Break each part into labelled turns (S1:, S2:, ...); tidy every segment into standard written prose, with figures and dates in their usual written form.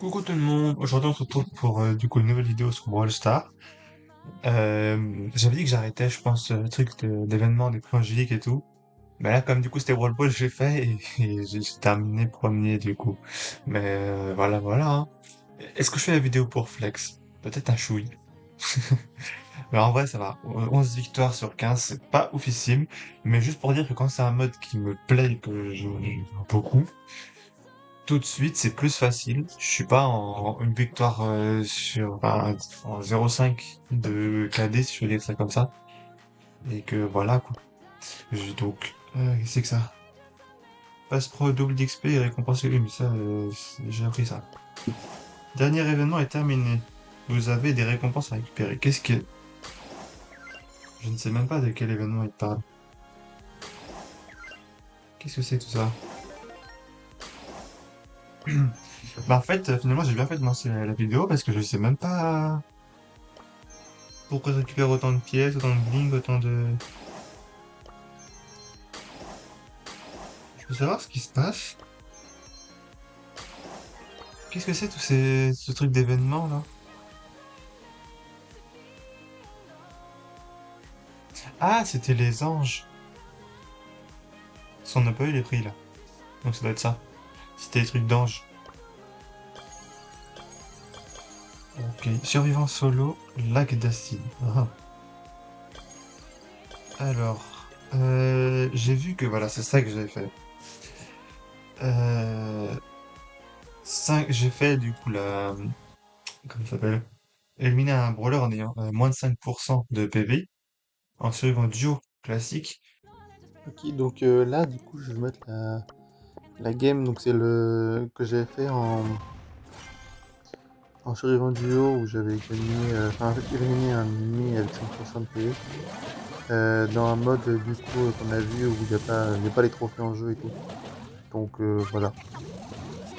S1: Coucou tout le monde, aujourd'hui on se retrouve pour une nouvelle vidéo sur Brawl Stars. J'avais dit que j'arrêtais, je pense, le truc d'événements, des points angéliques et tout. Mais là, comme du coup c'était Brawl Ball, j'ai fait et j'ai terminé premier du coup. Mais voilà, voilà, hein. Est-ce que je fais la vidéo pour Flex? Peut-être un chouï. Mais en vrai, ça va. 11 victoires sur 15, c'est pas oufissime. Mais juste pour dire que quand c'est un mode qui me plaît et que je joue beaucoup, tout de suite, c'est plus facile. Je suis pas en une victoire en 0,5 de KD, si je veux dire ça comme ça. Et que voilà, quoi. Qu'est-ce que c'est que ça? Passe pro double d'XP et récompense mais ça, j'ai appris ça. Dernier événement est terminé. Vous avez des récompenses à récupérer. Qu'est-ce que... Je ne sais même pas de quel événement il parle. Qu'est-ce que c'est tout ça? Bah en fait, finalement, j'ai bien fait de lancer la vidéo parce que je sais même pas pourquoi je récupère autant de pièces, autant de bling, autant de... Je veux savoir ce qui se passe. Qu'est-ce que c'est ce truc d'événement là? Ah, c'était les anges. Ça, on n'a pas eu les prix là. Donc ça doit être ça. C'était les trucs d'anges. Ok. Survivant solo, lac d'acide. Ah. Alors, j'ai vu que voilà, c'est ça que j'ai fait. Euh, j'ai fait du coup la... Comment ça s'appelle? Éliminer un brawler en ayant moins de 5% de PV en survivant duo classique.
S2: Ok, donc là, du coup, je vais mettre la game. Donc, c'est le que j'avais fait en survivant duo où j'avais gagné, enfin, en fait, éliminé un ennemi avec 5% de PV. Dans un mode, du coup, qu'on a vu où il y a pas les trophées en jeu et tout. Donc, voilà.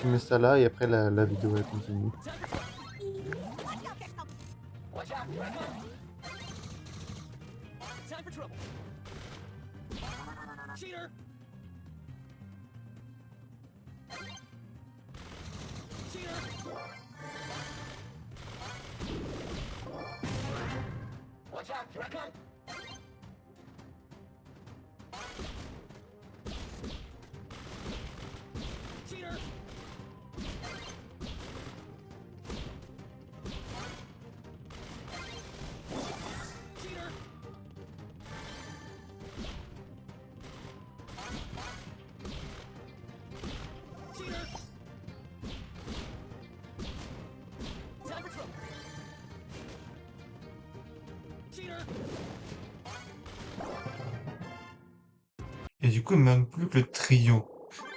S2: Je mets ça là et après, la vidéo elle continue.
S1: Et du coup, il me manque plus que le trio.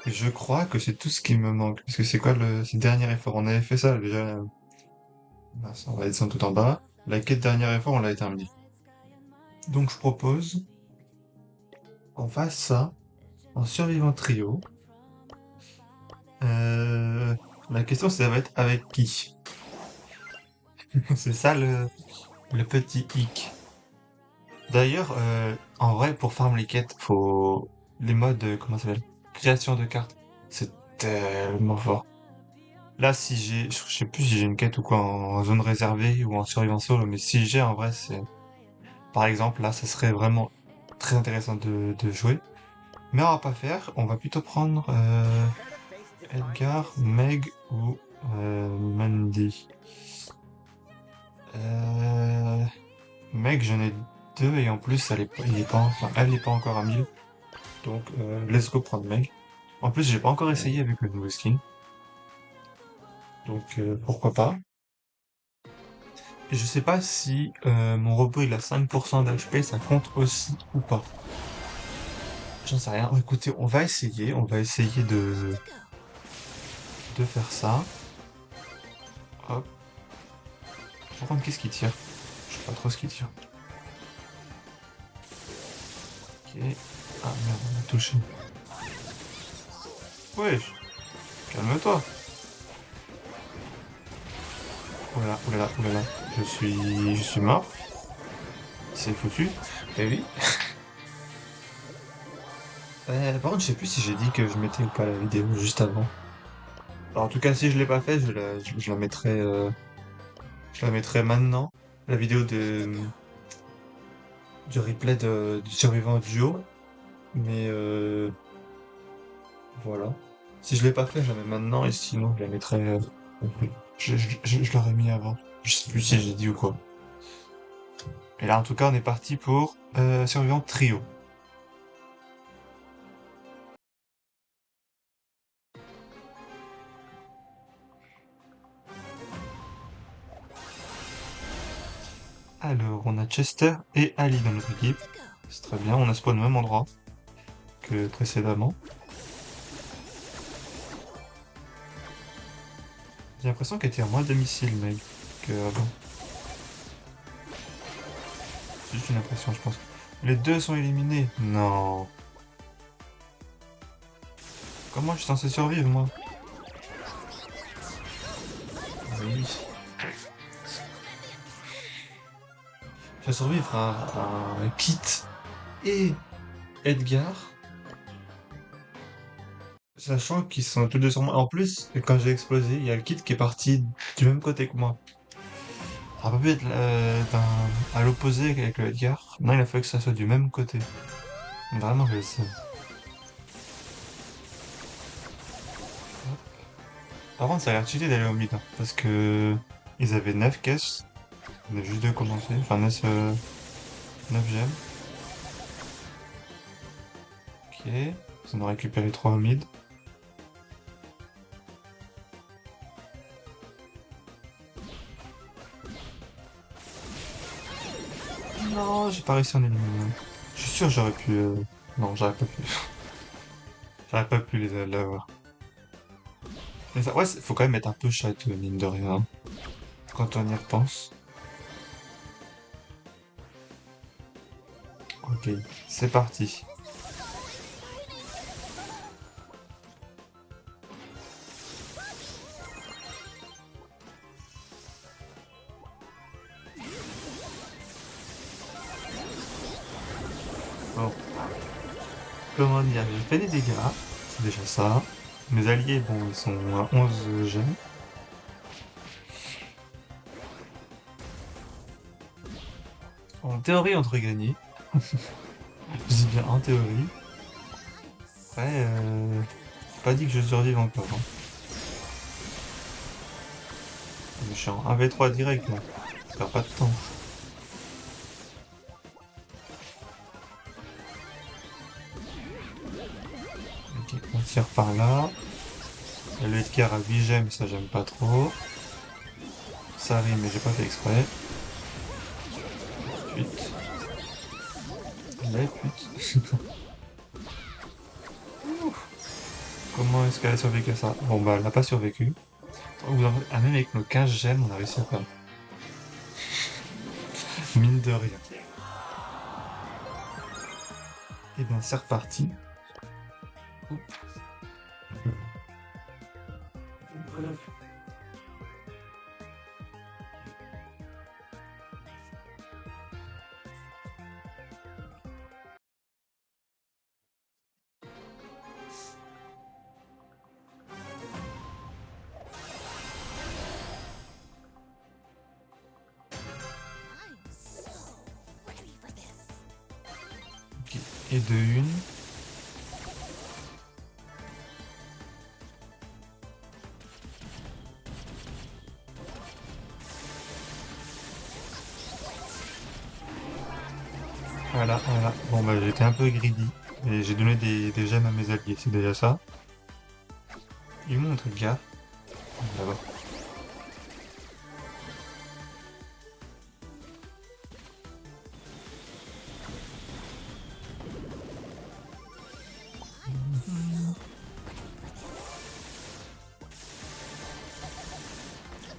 S1: Et je crois que c'est tout ce qui me manque. Parce que c'est quoi ce dernier effort? On avait fait ça déjà. Mince, on va descendre tout en bas. La quête dernier effort, on l'avait terminé. Donc je propose qu'on fasse ça en survivant trio. Euh, La question, ça va être avec qui? C'est ça le petit hic. D'ailleurs, en vrai, pour farm les quêtes, faut les modes, comment ça s'appelle? Création de cartes. C'est tellement fort. Là, si je sais plus si j'ai une quête ou quoi en zone réservée ou en survivant solo, mais si j'ai, en vrai, c'est, par exemple, là, ça serait vraiment très intéressant de jouer. Mais on va pas faire, on va plutôt prendre, Edgar, Meg ou, Mandy. Euh, Meg, j'en ai deux et en plus, il est pas, enfin, elle n'est pas encore à 1000. Donc, let's go prendre Meg. En plus, j'ai pas encore essayé avec le nouveau skin. Donc, pourquoi pas. Et je sais pas si mon robot il a 5% d'HP, ça compte aussi ou pas. J'en sais rien. Écoutez, on va essayer de faire ça. Hop. Par contre, qu'est-ce qu'il tire? Je sais pas trop ce qu'il tire. Ok. Ah merde, on a touché. Wesh, calme-toi. Oulala, oulala, oulala. Je suis mort. C'est foutu. Eh oui. Par contre, je sais plus si j'ai dit que je mettais ou pas la vidéo juste avant. Alors, en tout cas, si je l'ai pas fait, je la mettrai maintenant. La vidéo du replay du survivant duo. Mais voilà. Si je l'ai pas fait, je la mets maintenant. Et sinon, je la mettrai. Je l'aurais mis avant. Je sais plus si j'ai dit ou quoi. Et là, en tout cas, on est parti pour survivant trio. Alors, on a Chester et Ali dans notre équipe. C'est très bien, on a spawn au même endroit que précédemment. J'ai l'impression qu'elle tire moins de missiles, mec, qu'avant. C'est juste une impression, je pense. Les deux sont éliminés. Non. Comment je suis censé survivre, moi? Oui. Je vais survivre à Kit et Edgar, sachant qu'ils sont tous deux sur moi. En plus, quand j'ai explosé, il y a le Kit qui est parti du même côté que moi. Ça aurait pas pu être à l'opposé avec le Edgar. Non, il a fallu que ça soit du même côté. Vraiment, je le sais. Par contre, ça a l'air cheaté d'aller au mid, hein, parce que ils avaient 9 caisses. On a juste deux commencé. Enfin, 9 gemmes. Ok. Ils en ont récupéré 3 au mid. Non, j'ai pas réussi à en éliminer un. Je suis sûr que j'aurais pu. Non, j'aurais pas pu. J'aurais pas pu les l'avoir. Mais ça, ouais, faut quand même être un peu châteux, mine de rien, hein, quand on y repense. Ok, c'est parti. Bon, comment dire, j'ai fait des dégâts, c'est déjà ça. Mes alliés, bon, ils sont à 11 gemmes. En théorie, on devrait gagner. Je dis bien en théorie. Après, pas dit que je survive encore, hein. Je suis en 1v3 direct, là. Je perds pas de temps. Ok, on tire par là. Il y a le Edgar à 8 gemmes, ça j'aime pas trop. Ça rime, mais j'ai pas fait exprès. Pute. La pute. Comment est-ce qu'elle a survécu à ça? Bon bah elle n'a pas survécu. Ah, même avec nos 15 gemmes, on a réussi à perdre. Mine de rien. Et bien c'est reparti. Ok. Et de une. Voilà, voilà. Bon bah j'étais un peu greedy. Et j'ai donné des gemmes à mes alliés, c'est déjà ça. Il montre le gars. Là-bas.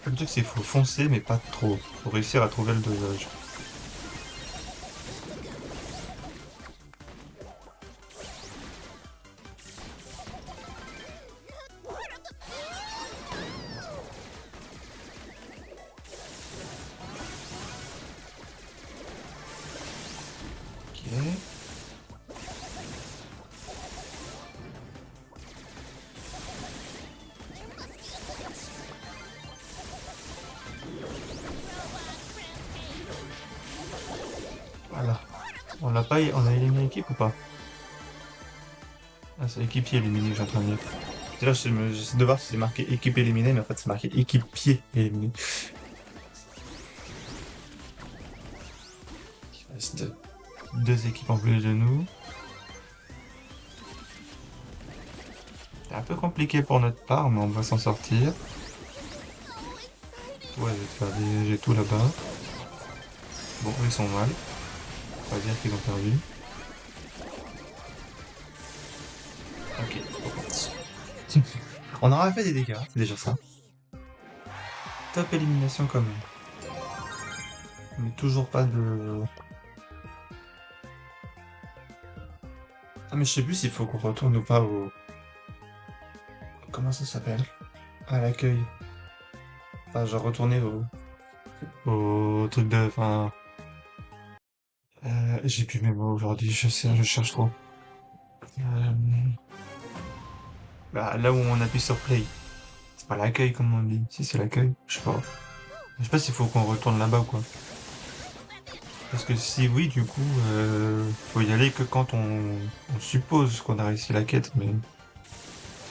S1: Le truc c'est qu'il faut foncer mais pas trop. Faut réussir à trouver le dosage. Ok. on a éliminé l'équipe ou pas? Ah, c'est équipier éliminé que j'ai en train de dire. Et là, j'essaie de voir si c'est marqué équipe éliminée, mais en fait, c'est marqué équipier éliminé. Il reste deux équipes en plus de nous. C'est un peu compliqué pour notre part, mais on va s'en sortir. Ouais, je vais te faire dégager tout là-bas. Bon, eux, ils sont mal. On va dire qu'ils ont perdu. Ok, on recommence. On aura fait des dégâts, c'est déjà ça. Top élimination quand même. Mais toujours pas de... Ah, mais je sais plus s'il faut qu'on retourne ou pas au... Comment ça s'appelle? À l'accueil. Enfin, genre retourner au truc de... Enfin... j'ai plus mes mots aujourd'hui, je sais, je cherche trop. Euh, Bah, là où on appuie sur play. C'est pas l'accueil comme on dit. Si c'est l'accueil, je sais pas. Je sais pas s'il faut qu'on retourne là-bas ou quoi. Parce que si oui, du coup, faut y aller que quand on suppose qu'on a réussi la quête, mais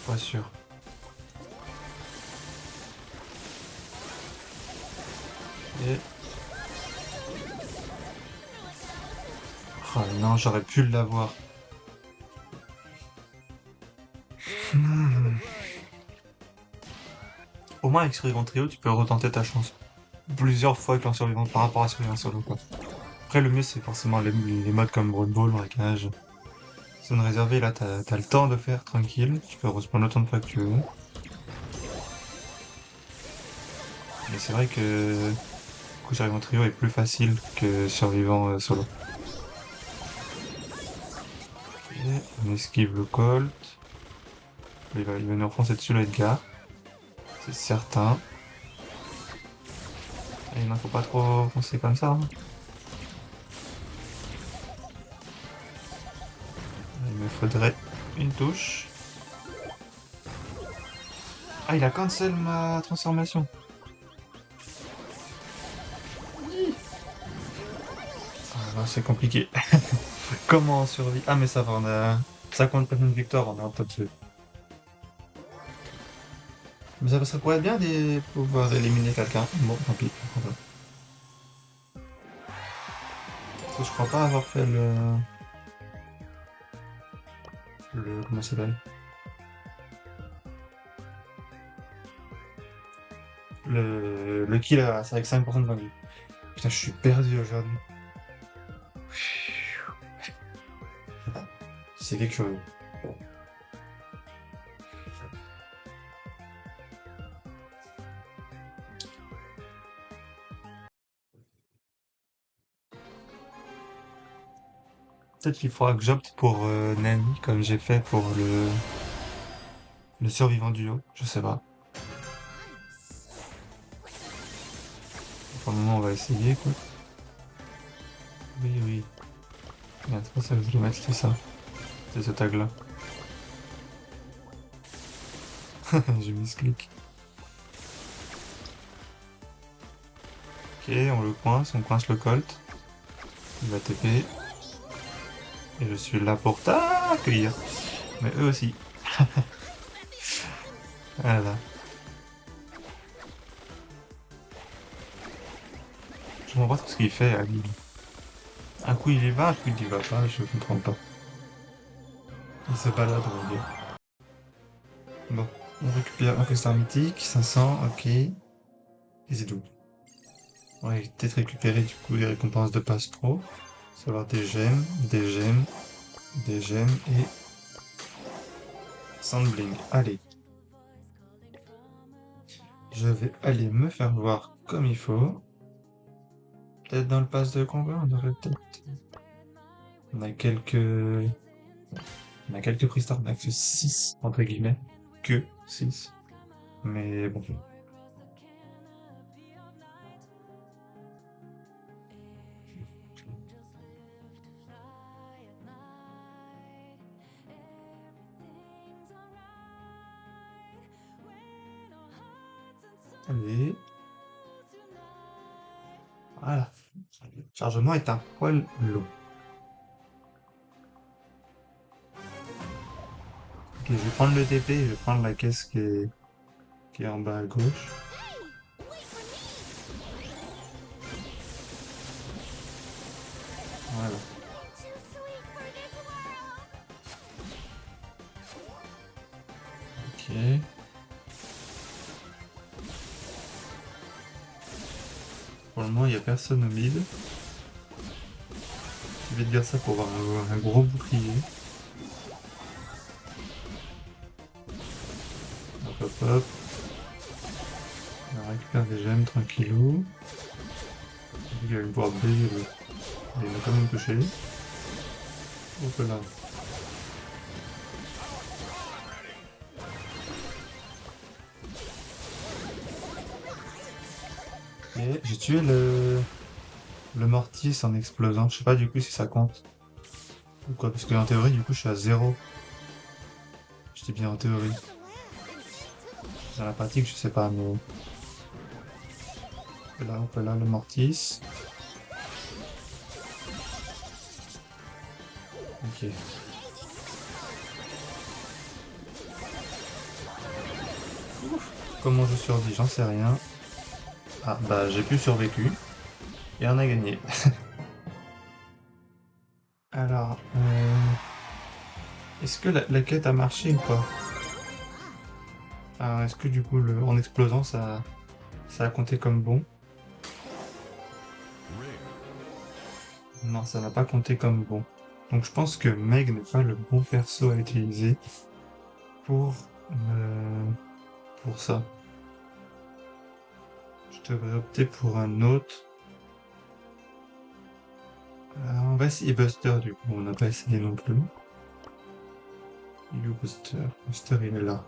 S1: pas sûr. Et... Oh non, j'aurais pu l'avoir. Hmm. Au moins avec Survivant Trio, tu peux retenter ta chance. Plusieurs fois qu'en survivant par rapport à Survivant Solo, quoi. Après, le mieux, c'est forcément les modes comme Brawl Ball, braquage. Zone réservée, là, t'as le temps de faire tranquille. Tu peux respawn autant de fois que tu veux. Mais c'est vrai que du coup, Survivant Trio est plus facile que Survivant Solo. Ok, on esquive le Colt. Il va nous enfoncer dessus le Edgar. C'est certain. Et il ne faut pas trop foncer comme ça, hein. Il me faudrait une touche. Ah, il a cancel ma transformation. Ah, là, c'est compliqué. Comment on survit? Ah, mais ça va, on a 50 points de victoire, on est en top 2. Mais ça pourrait être bien de pouvoir éliminer quelqu'un. Bon, tant pis. Pourquoi pas. Parce que je crois pas avoir fait comment ça s'appelle? Le kill c'est avec 5% de points de vie. Putain, je suis perdu aujourd'hui. C'est quelque chose. Peut-être qu'il faudra que j'opte pour Nani, comme j'ai fait pour le survivant duo. Je sais pas. Pour le moment, on va essayer, quoi. Oui, oui. Merde, c'est pour ça que je dois mettre tout ça. C'est ce tag-là. J'ai mis ce clic. Ok, on coince le Colt. Il va TP. Et je suis là pour t'accueillir. Mais eux aussi. Voilà. Je comprends pas trop ce qu'il fait, Ali. Un coup il y va, un coup il y va pas, je comprends pas. Il se balade, on va dire. Bon, on récupère un cristal mythique, 500, ok. Et c'est tout. On va peut-être récupérer du coup les récompenses de passe pro. Savoir des gemmes, des gemmes, des gemmes et Sandbling. Allez, je vais aller me faire voir comme il faut. Peut-être dans le pass de combat, on aurait peut-être... On a quelques... On a quelques prix stars, on a que 6, entre guillemets. Que 6. Mais bon. Allez. Voilà. Le chargement est un poil long. Ok, je vais prendre le TP, je vais prendre la caisse qui est en bas à gauche. Voilà. Ok. Pour le moment, il n'y a personne au mid. Je vais te dire ça pour avoir un gros bouclier. Hop hop hop. On récupère des gemmes tranquillou. Vu qu'il y a une board B, il m'a quand même touché. Hop là. Ok, j'ai tué le Mortis en explosant. Je sais pas du coup si ça compte. Ou quoi, parce que en théorie, du coup, je suis à 0. J'étais bien en théorie. Dans la pratique, je sais pas, mais... Là, hop là, le Mortis. Ok. Comment je survis, j'en sais rien. Ah, bah, j'ai plus survécu. Et on a gagné. Alors, est-ce que la quête a marché ou pas? Alors, est-ce que du coup, en explosant, ça a compté comme bon? Non, ça n'a pas compté comme bon. Donc je pense que Meg n'est pas le bon perso à utiliser pour, pour ça. Je devrais opter pour un autre. On va essayer Buster du coup, on n'a pas essayé non plus. Il est où Buster? Buster il est là.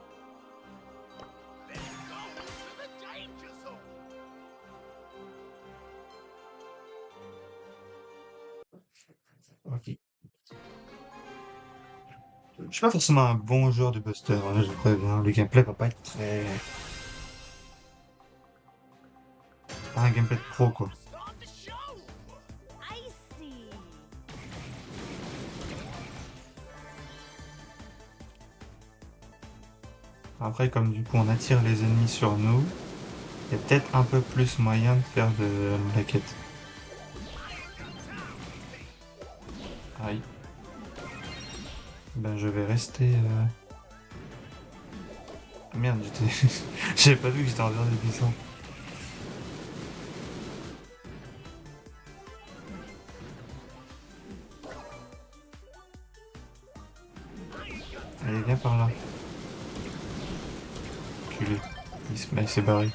S1: Ok. Je suis pas forcément un bon joueur de Buster, hein, je préviens. Le gameplay va pas être très... C'est pas un gameplay de pro quoi. Après comme du coup on attire les ennemis sur nous, il y a peut-être un peu plus moyen de faire de la quête. Aïe. Ben je vais rester... Ah, merde, j'avais pas vu que j'étais en dehors des buissons. Allez, viens par là. Culé. Il s'est barré.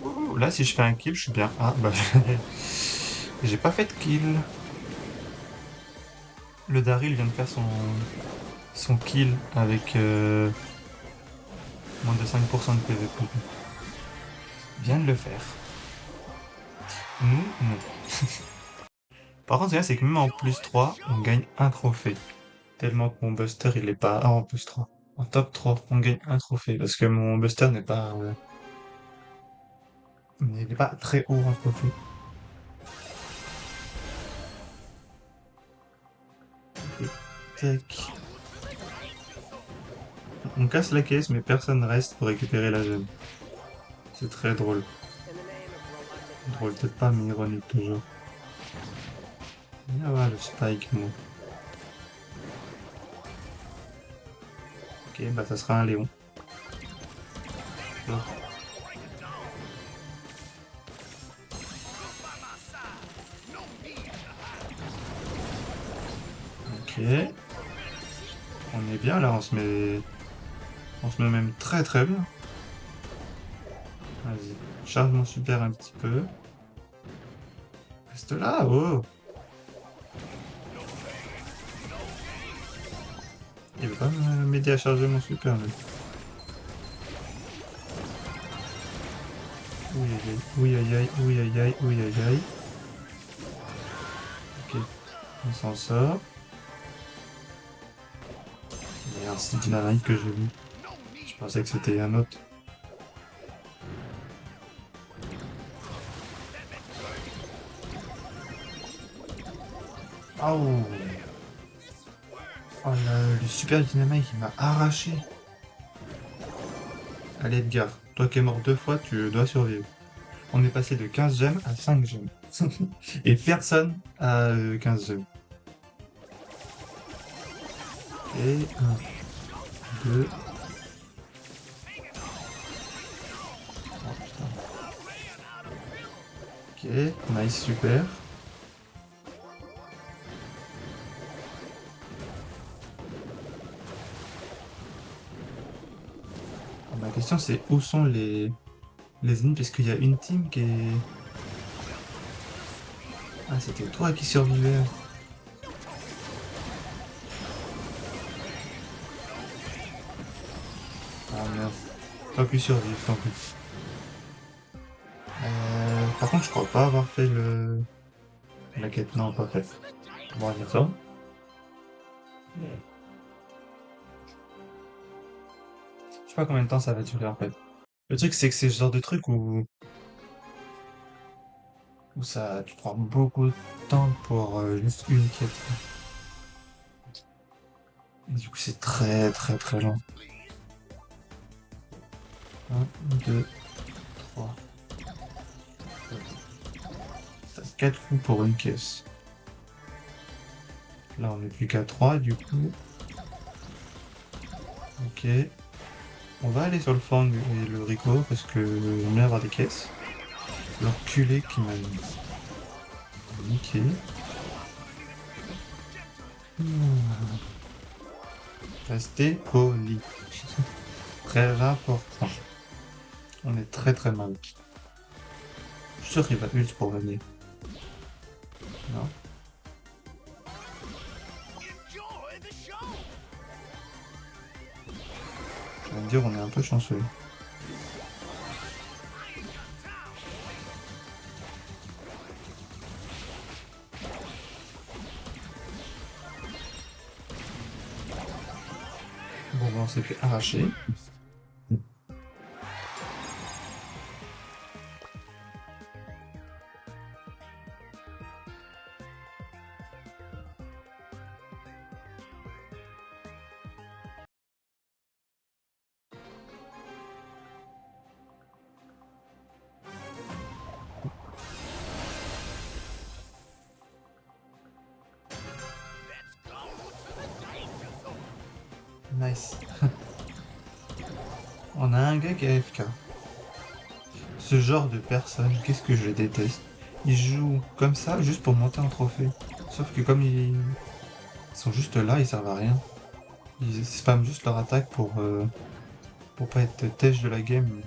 S1: Ouh, là, si je fais un kill, je suis bien. Ah, bah, j'ai pas fait de kill. Le Daryl vient de faire son kill avec moins de 5% de PVP. Vient de le faire. Nous, non. Par contre, c'est que même en plus 3, on gagne un trophée. Tellement que mon Buster, il est pas... Ah, en plus 3. En top 3, on gagne un trophée. Parce que mon Buster n'est pas... il n'est pas très haut en trophée. Ok. Tac. On casse la caisse, mais personne reste pour récupérer la gemme. C'est très drôle. Drôle, peut-être pas, mais ironique toujours. Ah ouais, le spike, moi. Ok, bah ça sera un Léon. Oh. Ok. On est bien là, On se met même très très bien. Vas-y. Charge mon super un petit peu. Reste là, oh! Il veut pas m'aider à charger mon super, lui. Oui aïe aïe, oui aïe aïe, oui aïe aïe. Ok, on s'en sort. Merde, c'est Dynamite que j'ai vu. Je pensais que c'était un autre. Oh, oh le super dynamite il m'a arraché. Allez Edgar, toi qui es mort 2 fois, tu dois survivre. On est passé de 15 gemmes à 5 gemmes. Et personne à 15 gemmes. Et 1, 2. Oh putain. Ok, nice, super. Ma question c'est où sont les ennemis parce qu'il y a une team qui est... Ah, c'était toi qui survivais. Ah merde. Pas pu survivre en plus. Par contre, je crois pas avoir fait la quête. Non, pas fait. Bon, on va dire ça. Je sais pas combien de temps ça va durer en fait. Le truc, c'est que c'est ce genre de truc où ça, tu prends beaucoup de temps pour juste une quête. Et du coup, c'est très très très long. Un, 2, 3. T'as 4 coups pour une caisse. Là, on est plus qu'à 3 du coup. Ok. On va aller sur le Fang et le Rico parce que j'aime bien avoir des caisses. L'enculé qui m'a niqué. Hmm. Restez poli. Très important. On est très très mal. Je suis sûr qu'il va ult pour gagner. Non. Je vais me dire, on est un peu chanceux. Bon, ben, on s'est fait arracher. Nice. On a un gars qui est AFK. Ce genre de personne, qu'est-ce que je déteste. Ils jouent comme ça juste pour monter en trophée. Sauf que comme ils sont juste là, ils servent à rien. Ils spamment juste leur attaque pour pas être têche de la game.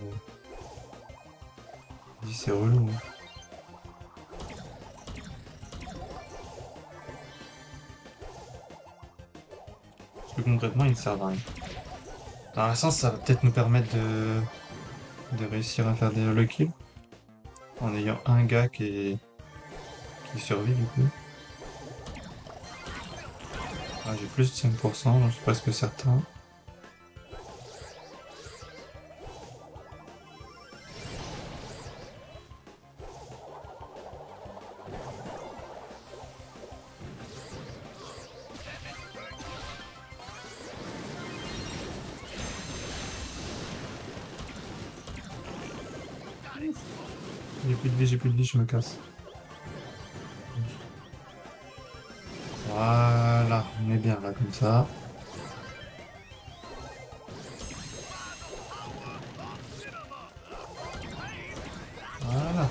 S1: C'est relou. Parce que concrètement, ils servent à rien. Dans un sens, ça va peut-être nous permettre de réussir à faire des holo kills en ayant un gars qui survit du coup. Ah, j'ai plus de 5%, j'en suis presque certain. J'ai plus de vie, je me casse. Voilà, on est bien là comme ça. Voilà.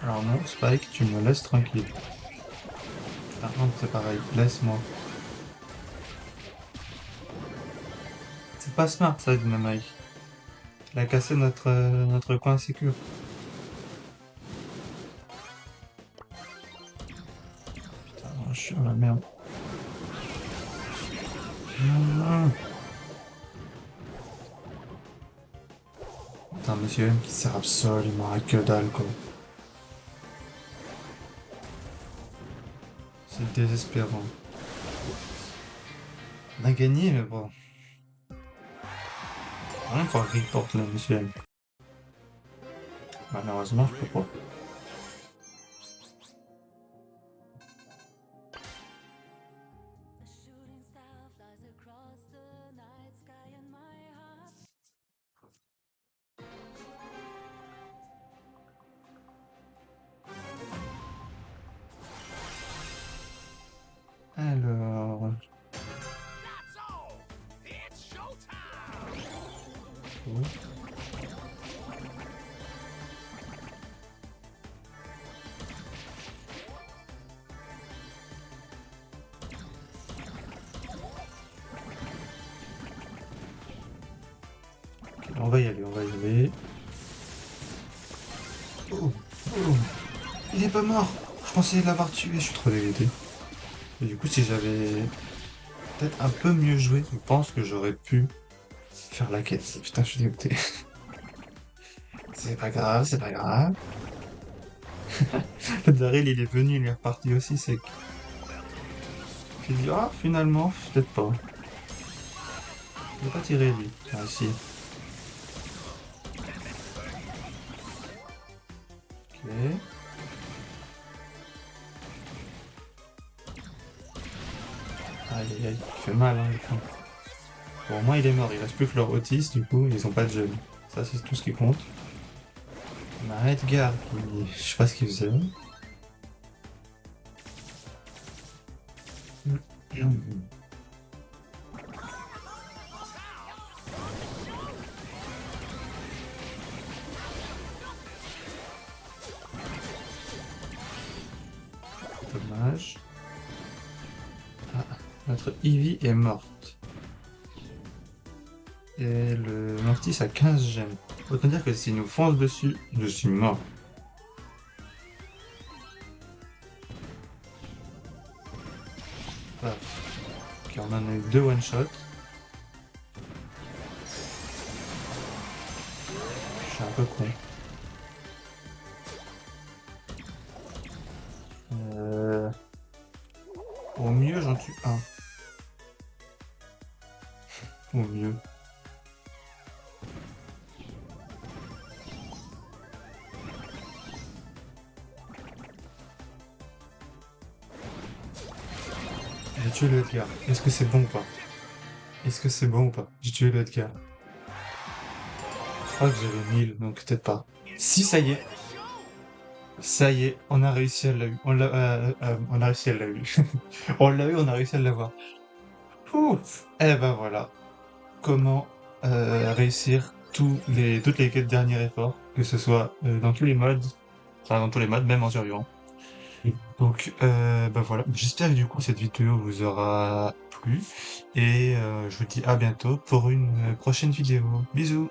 S1: Alors non, Spike, tu me laisses tranquille. Par contre, c'est pareil, laisse-moi. C'est pas smart ça, Dynamite. Il a cassé notre coin sécure. Putain, je suis dans la merde. Non. Putain, monsieur M qui sert absolument à que dalle, quoi. C'est désespérant. On a gagné, mais bon. Rien pour report là, monsieur M. Malheureusement, je peux pas. Oh. Ok, on va y aller, on va y aller. Oh, oh, il est pas mort! Je pensais l'avoir tué, je suis trop dégoûté. Et du coup, si j'avais peut-être un peu mieux joué, je pense que j'aurais pu faire la quête. Putain, je suis dégoûté. C'est pas grave, c'est pas grave. Daryl, il est venu, il est reparti aussi sec. J'ai dit, ah, finalement, peut-être pas. Il va pas tirer, lui. Ah, si. Ok. Aïe, aïe, aïe. Il fait mal, hein, le con. Bon, au moins, il est mort. Il reste plus que leur Otis, du coup, ils ont pas de gel. Ça, c'est tout ce qui compte. On a Edgar, qui... je sais pas ce qu'il faisait. Dommage. Ah, notre Eevee est morte. Et le Mortis a 15 gemmes. Autant dire que s'il nous fonce dessus, je suis mort. Paf. Ok, on en a eu deux one-shot. Je suis un peu con. Euh, Au mieux, j'en tue un. Au mieux. J'ai tué le Edgar. Est-ce que c'est bon ou pas? Est-ce que c'est bon ou pas? J'ai tué le Edgar. Je crois que j'avais 1000, donc peut-être pas. Si, ça y est. Ça y est, on a réussi à l'avoir. On a réussi à l'avoir. On l'a eu, on a réussi à l'avoir. Ouf. Eh ben voilà. Comment réussir toutes les quêtes dernier effort, que ce soit dans tous les modes, enfin dans tous les modes, même en survivant. Donc bah voilà, j'espère que du coup cette vidéo vous aura plu et je vous dis à bientôt pour une prochaine vidéo. Bisous!